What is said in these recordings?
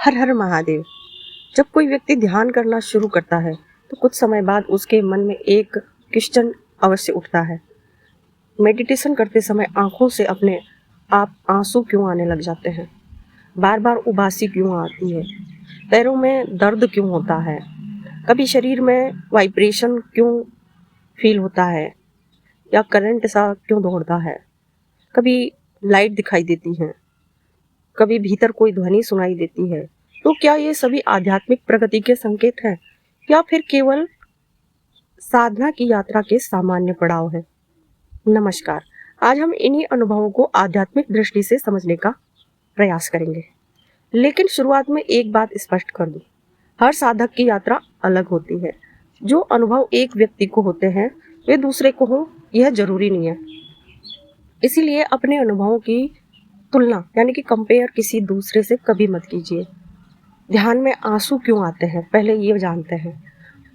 हर हर महादेव। जब कोई व्यक्ति ध्यान करना शुरू करता है तो कुछ समय बाद उसके मन में एक क्वेश्चन अवश्य उठता है। मेडिटेशन करते समय आंखों से अपने आप आंसू क्यों आने लग जाते हैं? बार बार उबासी क्यों आती है? पैरों में दर्द क्यों होता है? कभी शरीर में वाइब्रेशन क्यों फील होता है या करंट सा क्यों दौड़ता है? कभी लाइट दिखाई देती है, कभी भीतर कोई ध्वनि सुनाई देती है। तो क्या ये सभी आध्यात्मिक प्रगति के संकेत हैं या फिर केवल साधना की यात्रा के सामान्य पड़ाव हैं? नमस्कार। आज हम इन्हीं अनुभवों को आध्यात्मिक दृष्टि से समझने का प्रयास करेंगे। लेकिन शुरुआत में एक बात स्पष्ट कर दूं, हर साधक की यात्रा अलग होती है। जो अनुभव एक व्यक्ति को होते हैं वे दूसरे को हो यह जरूरी नहीं है। इसीलिए अपने अनुभवों की तुलना यानी कि कंपेयर किसी दूसरे से कभी मत कीजिए। ध्यान में आंसू क्यों आते हैं, पहले ये जानते हैं।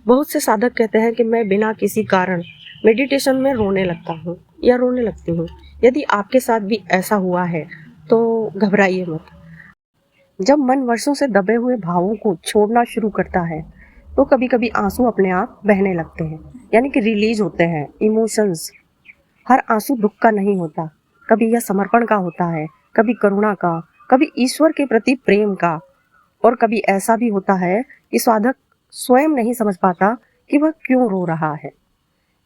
बहुत से साधक कहते हैं कि मैं बिना किसी कारण मेडिटेशन में रोने लगता हूँ या रोने लगती हूँ। यदि आपके साथ भी ऐसा हुआ है तो घबराइए मत। जब मन वर्षों से दबे हुए भावों को छोड़ना शुरू करता है तो कभी कभी आंसू अपने आप बहने लगते हैं, यानी कि रिलीज होते हैं इमोशंस। हर आंसू दुख का नहीं होता, कभी यह समर्पण का होता है, कभी करुणा का, कभी ईश्वर के प्रति प्रेम का, और कभी ऐसा भी होता है कि साधक स्वयं नहीं समझ पाता कि वह क्यों रो रहा है।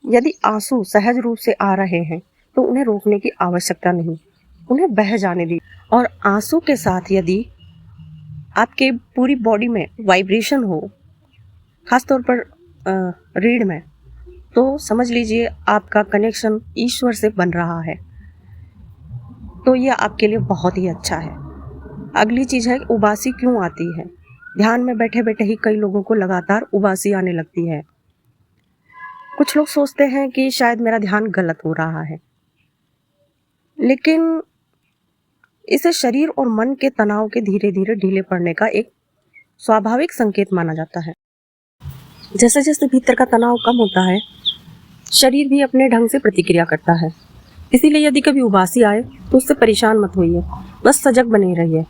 यदि आंसू सहज रूप से आ रहे हैं तो उन्हें रोकने की आवश्यकता नहीं, उन्हें बह जाने दी। और आंसू के साथ यदि आपके पूरी बॉडी में वाइब्रेशन हो, खासतौर पर रीढ़ में, तो समझ लीजिए आपका कनेक्शन ईश्वर से बन रहा है। तो यह आपके लिए बहुत ही अच्छा है। अगली चीज़ है उबासी क्यों आती है। ध्यान में बैठे बैठे ही कई लोगों को लगातार उबासी आने लगती है। कुछ लोग सोचते हैं कि शायद मेरा ध्यान गलत हो रहा है, लेकिन इसे शरीर और मन के तनाव के धीरे धीरे ढीले पड़ने का एक स्वाभाविक संकेत माना जाता है। जैसे जैसे भीतर का तनाव कम होता है, शरीर भी अपने ढंग से प्रतिक्रिया करता है। इसीलिए यदि कभी उबासी आए तो उससे परेशान मत होइए, बस सजग बने रहिए।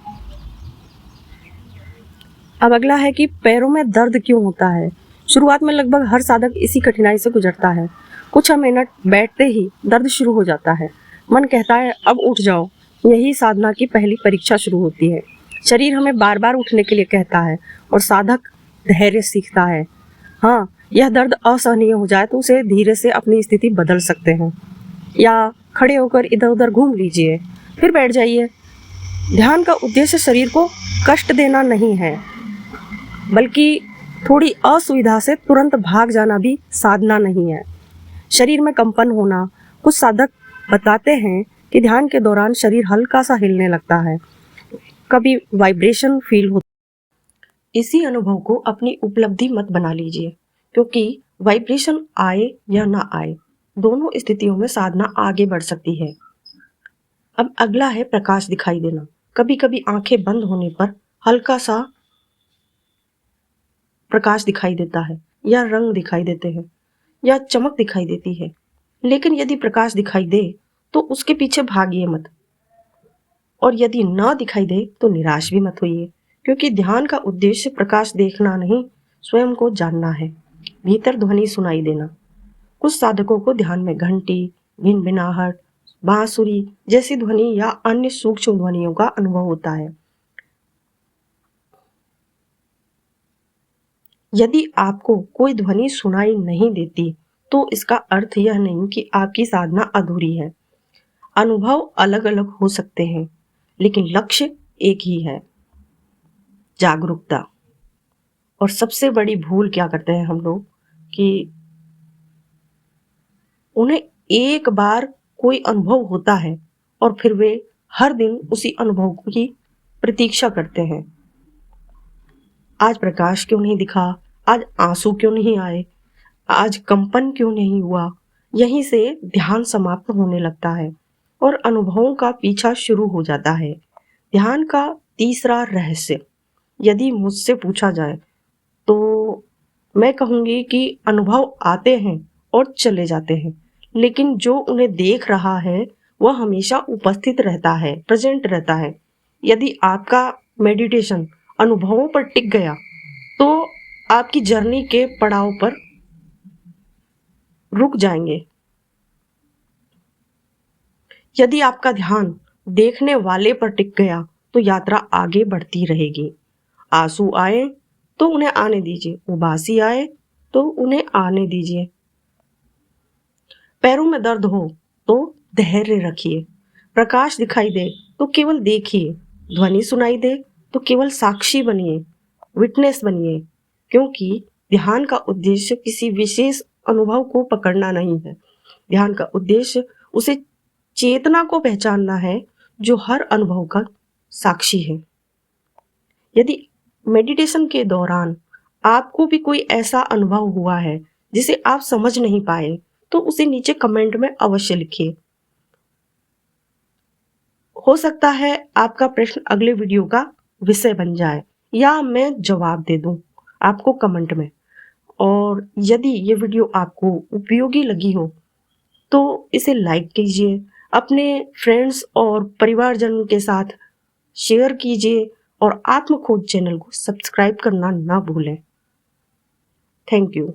अब अगला है कि पैरों में दर्द क्यों होता है। शुरुआत में लगभग हर साधक इसी कठिनाई से गुजरता है। कुछ मिनट बैठते ही दर्द शुरू हो जाता है, मन कहता है अब उठ जाओ। यही साधना की पहली परीक्षा शुरू होती है। शरीर हमें बार बार उठने के लिए कहता है और साधक धैर्य सीखता है। हाँ, यह दर्द असहनीय हो जाए तो उसे धीरे से अपनी स्थिति बदल सकते हैं, या खड़े होकर इधर उधर घूम लीजिए, फिर बैठ जाइए। ध्यान का उद्देश्य शरीर को कष्ट देना नहीं है, बल्कि थोड़ी असुविधा से तुरंत भाग जाना भी साधना नहीं है। शरीर में कंपन होना, कुछ साधक बताते हैं कि ध्यान के दौरान शरीर हल्का सा हिलने लगता है, कभी वाइब्रेशन फील होता है। इसी अनुभव को अपनी उपलब्धि मत बना लीजिए, क्योंकि वाइब्रेशन आए या ना आए, दोनों स्थितियों में साधना आगे बढ़ सकती है। अब अगला है प्रकाश दिखाई देना। कभी कभी आंखें बंद होने पर हल्का सा प्रकाश दिखाई देता है, या रंग दिखाई देते हैं, या चमक दिखाई देती है। लेकिन यदि प्रकाश दिखाई दे तो उसके पीछे भागिए मत, और यदि ना दिखाई दे तो निराश भी मत होइए, क्योंकि ध्यान का उद्देश्य प्रकाश देखना नहीं, स्वयं को जानना है। भीतर ध्वनि सुनाई देना। कुछ साधकों को ध्यान में घंटी, भिनभिनाहट, बांसुरी जैसी ध्वनि या अन्य सूक्ष्म ध्वनियों का अनुभव होता है। यदि आपको कोई ध्वनि सुनाई नहीं देती तो इसका अर्थ यह नहीं कि आपकी साधना अधूरी है। अनुभव अलग अलग हो सकते हैं, लेकिन लक्ष्य एक ही है, जागरूकता। और सबसे बड़ी भूल क्या करते हैं हम लोग कि उन्हें एक बार कोई अनुभव होता है और फिर वे हर दिन उसी अनुभव की प्रतीक्षा करते हैं। आज प्रकाश क्यों नहीं दिखा, आज आंसू क्यों नहीं आए, आज कंपन क्यों नहीं हुआ। यहीं से ध्यान समाप्त होने लगता है और अनुभवों का पीछा शुरू हो जाता है। ध्यान का तीसरा रहस्य यदि मुझसे पूछा जाए तो मैं कहूंगी कि अनुभव आते हैं और चले जाते हैं, लेकिन जो उन्हें देख रहा है वह हमेशा उपस्थित रहता है, प्रेजेंट रहता है। यदि आपका मेडिटेशन अनुभवों पर टिक गया तो आपकी जर्नी के पड़ाव पर रुक जाएंगे। यदि आपका ध्यान देखने वाले पर टिक गया तो यात्रा आगे बढ़ती रहेगी। आंसू आए तो उन्हें आने दीजिए, उबासी आए तो उन्हें आने दीजिए। पैरों में दर्द हो तो धैर्य रखिए। प्रकाश दिखाई दे तो केवल देखिए। ध्वनि सुनाई दे तो केवल साक्षी बनिए, विटनेस बनिए। क्योंकि ध्यान का उद्देश्य किसी विशेष अनुभव को पकड़ना नहीं है। ध्यान का उद्देश्य उसे चेतना को पहचानना है जो हर अनुभव का साक्षी है। यदि मेडिटेशन के दौरान आपको भी कोई ऐसा अनुभव हुआ है जिसे आप समझ नहीं पाए तो उसे नीचे कमेंट में अवश्य लिखिए। हो सकता है आपका प्रश्न अगले वीडियो का विषय बन जाए या मैं जवाब दे दूं आपको कमेंट में। और यदि ये वीडियो आपको उपयोगी लगी हो तो इसे लाइक कीजिए, अपने फ्रेंड्स और परिवारजन के साथ शेयर कीजिए और आत्मखोज चैनल को सब्सक्राइब करना ना भूलें। Thank you.